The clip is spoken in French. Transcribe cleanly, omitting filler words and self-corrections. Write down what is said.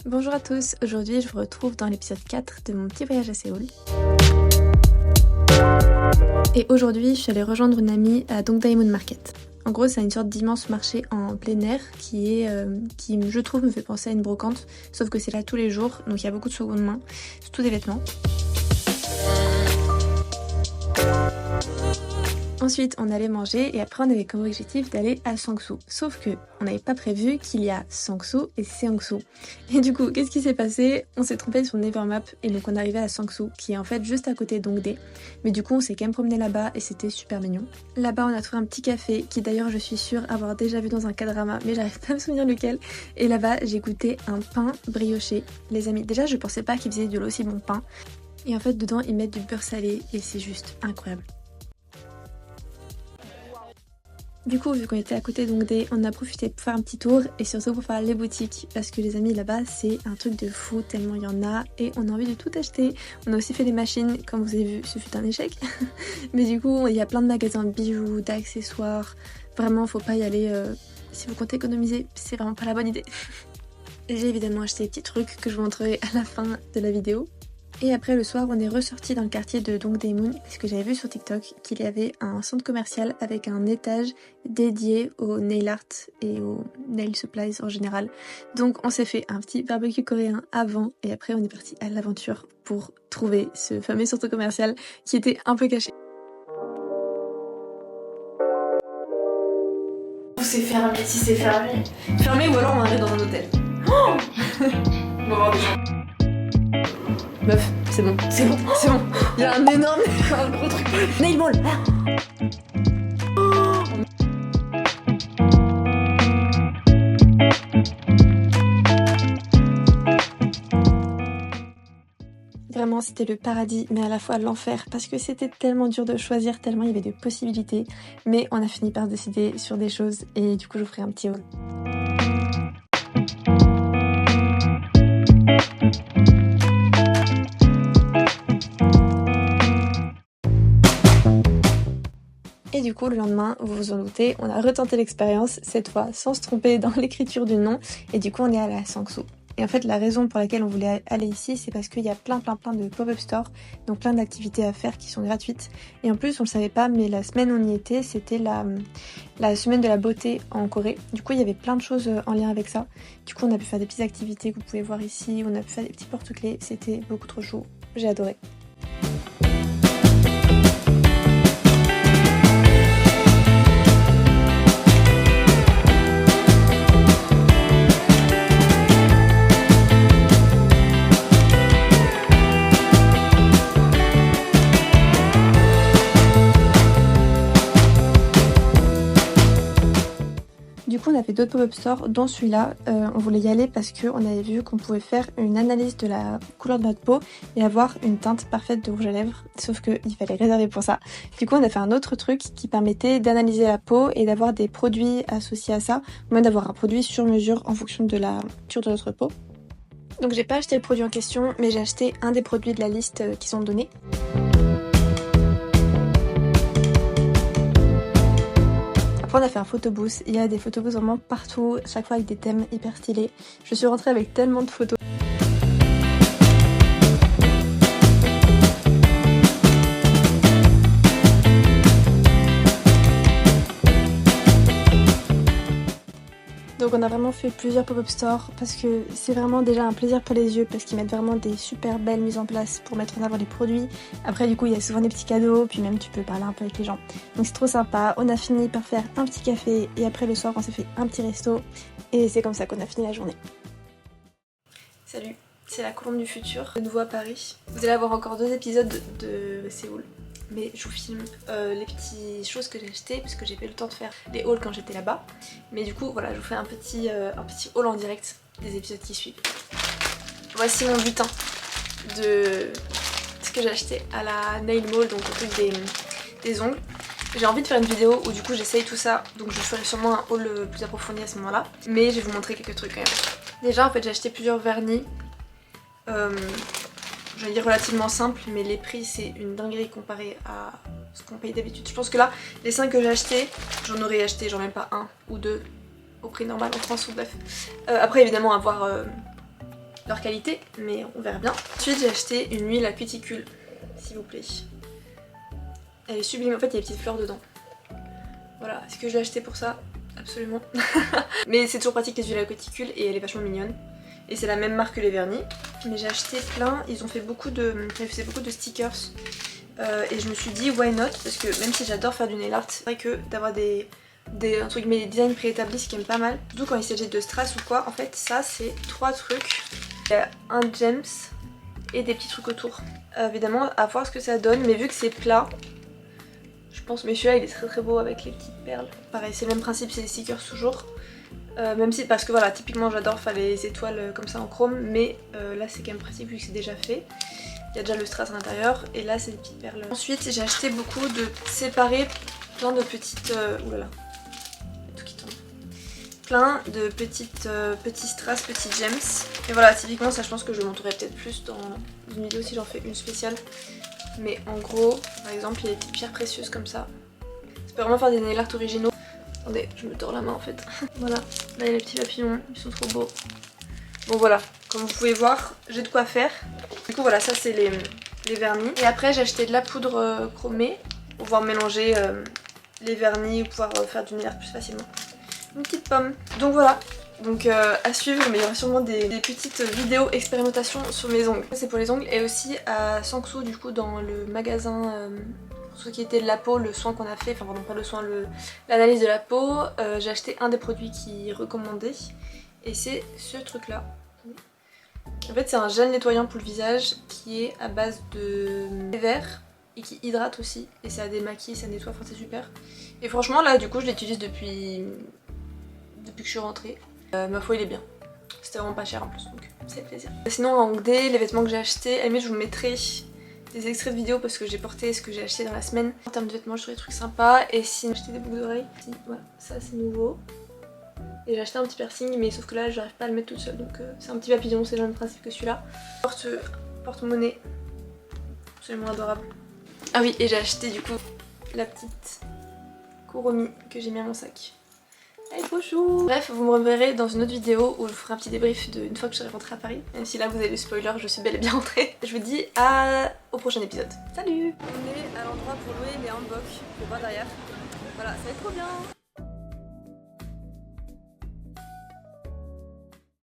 Bonjour à tous, aujourd'hui je vous retrouve dans l'épisode 4 de mon petit voyage à Séoul. Et aujourd'hui je suis allée rejoindre une amie à Dongdaemun Market. En gros c'est une sorte d'immense marché en plein air qui je trouve me fait penser à une brocante, sauf que c'est là tous les jours, donc il y a beaucoup de seconde main, surtout des vêtements. Ensuite on allait manger et après on avait comme objectif d'aller à Sangsu. Sauf que on n'avait pas prévu qu'il y a Sangsu et Seongsu. Et du coup qu'est-ce qui s'est passé? On s'est trompé sur Nevermap et donc on est arrivé à Sangsu qui est en fait juste à côté d'Hongdae. Mais du coup on s'est quand même promené là-bas et c'était super mignon. Là-bas on a trouvé un petit café qui d'ailleurs je suis sûre avoir déjà vu dans un K-drama mais j'arrive pas à me souvenir lequel. Et là-bas j'ai goûté un pain brioché. Les amis, déjà je pensais pas qu'ils faisaient de l'aussi bon pain. Et en fait dedans ils mettent du beurre salé et c'est juste incroyable. Du coup, vu qu'on était à côté d'Hongdae, on a profité pour faire un petit tour et surtout pour faire les boutiques parce que les amis là-bas c'est un truc de fou tellement il y en a et on a envie de tout acheter. On a aussi fait des machines, comme vous avez vu, ce fut un échec. Mais du coup, il y a plein de magasins de bijoux, d'accessoires. Vraiment, faut pas y aller si vous comptez économiser, c'est vraiment pas la bonne idée. J'ai évidemment acheté des petits trucs que je vous montrerai à la fin de la vidéo. Et après le soir on est ressorti dans le quartier de Dongdaemun parce que j'avais vu sur TikTok qu'il y avait un centre commercial avec un étage dédié au nail art et aux nail supplies en général. Donc on s'est fait un petit barbecue coréen avant et après on est parti à l'aventure pour trouver ce fameux centre commercial qui était un peu caché. C'est fermé, si c'est fermé. Fermé ou alors on arrive dans un hôtel. Oh on va voir des gens. Meuf, c'est bon. Il y a un énorme, un gros truc. Nail Mall. Vraiment c'était le paradis mais à la fois l'enfer parce que c'était tellement dur de choisir, tellement il y avait de possibilités. Mais on a fini par se décider sur des choses et du coup je vous ferai un petit haul. Et du coup le lendemain, vous vous en doutez, on a retenté l'expérience, cette fois sans se tromper dans l'écriture du nom, et du coup on est allé à Sangsu. Et en fait la raison pour laquelle on voulait aller ici, c'est parce qu'il y a plein de pop-up stores, donc plein d'activités à faire qui sont gratuites. Et en plus on le savait pas, mais la semaine où on y était, c'était la semaine de la beauté en Corée. Du coup il y avait plein de choses en lien avec ça. Du coup on a pu faire des petites activités que vous pouvez voir ici, on a pu faire des petits porte-clés, c'était beaucoup trop chaud, j'ai adoré. Du coup on a fait d'autres pop-up stores dont celui-là, on voulait y aller parce qu'on avait vu qu'on pouvait faire une analyse de la couleur de notre peau et avoir une teinte parfaite de rouge à lèvres, sauf qu'il fallait réserver pour ça. Du coup on a fait un autre truc qui permettait d'analyser la peau et d'avoir des produits associés à ça, ou même d'avoir un produit sur mesure en fonction de la texture de notre peau. Donc j'ai pas acheté le produit en question, mais j'ai acheté un des produits de la liste qui sont donnés. Après on a fait un photobooth, il y a des photobooths vraiment partout, chaque fois avec des thèmes hyper stylés. Je suis rentrée avec tellement de photos. Donc on a vraiment fait plusieurs pop-up stores parce que c'est vraiment déjà un plaisir pour les yeux parce qu'ils mettent vraiment des super belles mises en place pour mettre en avant les produits. Après du coup il y a souvent des petits cadeaux puis même tu peux parler un peu avec les gens. Donc c'est trop sympa. On a fini par faire un petit café et après le soir on s'est fait un petit resto et c'est comme ça qu'on a fini la journée. Salut, c'est la Colombe du futur, de nouveau à Paris. Vous allez avoir encore 2 épisodes de Séoul. Mais je vous filme les petites choses que j'ai achetées parce que j'ai pas eu le temps de faire les hauls quand j'étais là-bas. Mais du coup voilà, je vous fais un petit haul en direct des épisodes qui suivent. Voici mon butin de ce que j'ai acheté à la Nail Mall, donc au truc des ongles. J'ai envie de faire une vidéo où du coup j'essaye tout ça, donc je ferai sûrement un haul plus approfondi à ce moment là. Mais je vais vous montrer quelques trucs quand même. Déjà en fait j'ai acheté plusieurs vernis. Je vais dire relativement simple, mais les prix c'est une dinguerie comparé à ce qu'on paye d'habitude. Je pense que là, les 5 que j'ai achetés, j'en aurais acheté genre même pas 1 ou 2 au prix normal en France ou bref. Après évidemment avoir leur qualité, mais on verra bien. Ensuite j'ai acheté une huile à cuticule, s'il vous plaît. Elle est sublime, en fait il y a des petites fleurs dedans. Voilà, est-ce que je l'ai acheté pour ça? Absolument. Mais c'est toujours pratique les huiles à cuticule et elle est vachement mignonne. Et c'est la même marque que les vernis. Mais j'ai acheté plein, ils ont fait beaucoup de stickers. Et je me suis dit why not, parce que même si j'adore faire du nail art, c'est vrai que d'avoir des entre guillemets, des designs préétablis, c'est quand même pas mal. Surtout quand il s'agit de strass ou quoi, en fait ça c'est 3 trucs. Il y a un gems et des petits trucs autour. Évidemment à voir ce que ça donne, mais vu que c'est plat, je pense, mais celui-là il est très très beau avec les petites perles. Pareil, c'est le même principe, c'est des stickers toujours. Même si, parce que voilà, typiquement j'adore faire les étoiles comme ça en chrome, mais là c'est quand même pratique vu que c'est déjà fait. Il y a déjà le strass à l'intérieur et là c'est des petites perles. Ensuite j'ai acheté beaucoup de séparés, plein de petites... oulala, tout qui tombe. Plein de petits strass, petits gems. Et voilà, typiquement ça je pense que je le montrerai peut-être plus dans une vidéo si j'en fais une spéciale. Mais en gros, par exemple, il y a des petites pierres précieuses comme ça. Ça peut vraiment faire des nail art originaux. Attendez, je me tords la main en fait. Voilà, là il y a les petits papillons, ils sont trop beaux. Bon voilà, comme vous pouvez voir, j'ai de quoi faire. Du coup voilà, ça c'est les vernis. Et après j'ai acheté de la poudre chromée pour pouvoir mélanger les vernis ou pouvoir faire du nail art plus facilement. Une petite pomme. Donc voilà. Donc à suivre, mais il y aura sûrement des petites vidéos expérimentation sur mes ongles. C'est pour les ongles et aussi à Sanxu du coup dans le magasin pour ce qui était de la peau, le soin qu'on a fait, enfin pardon pas le soin, l'analyse de la peau, j'ai acheté un des produits qui est recommandé et c'est ce truc là. En fait c'est un gel nettoyant pour le visage qui est à base de thé vert et qui hydrate aussi et ça démaquille, ça nettoie, enfin c'est super. Et franchement là du coup je l'utilise depuis que je suis rentrée. Ma foi il est bien. C'était vraiment pas cher en plus donc c'est plaisir. Sinon en D, les vêtements que j'ai achetés, à la limite je vous mettrai des extraits de vidéos parce que j'ai porté ce que j'ai acheté dans la semaine. En termes de vêtements je trouve des trucs sympas et sinon j'ai acheté des boucles d'oreilles. Voilà, ça c'est nouveau. Et j'ai acheté un petit piercing mais sauf que là j'arrive pas à le mettre toute seule donc c'est un petit papillon, c'est le même principe que celui-là. Porte-monnaie, absolument adorable. Ah oui et j'ai acheté du coup la petite Kuromi que j'ai mis à mon sac. Elle est trop chou. Bref, vous me reverrez dans une autre vidéo où je vous ferai un petit débrief d'une fois que je serai rentrée à Paris. Même si là vous avez le spoiler, je suis bel et bien rentrée. Je vous dis au prochain épisode. Salut. On est à l'endroit pour louer les hanboks, vous voir derrière. Voilà, ça va être trop bien.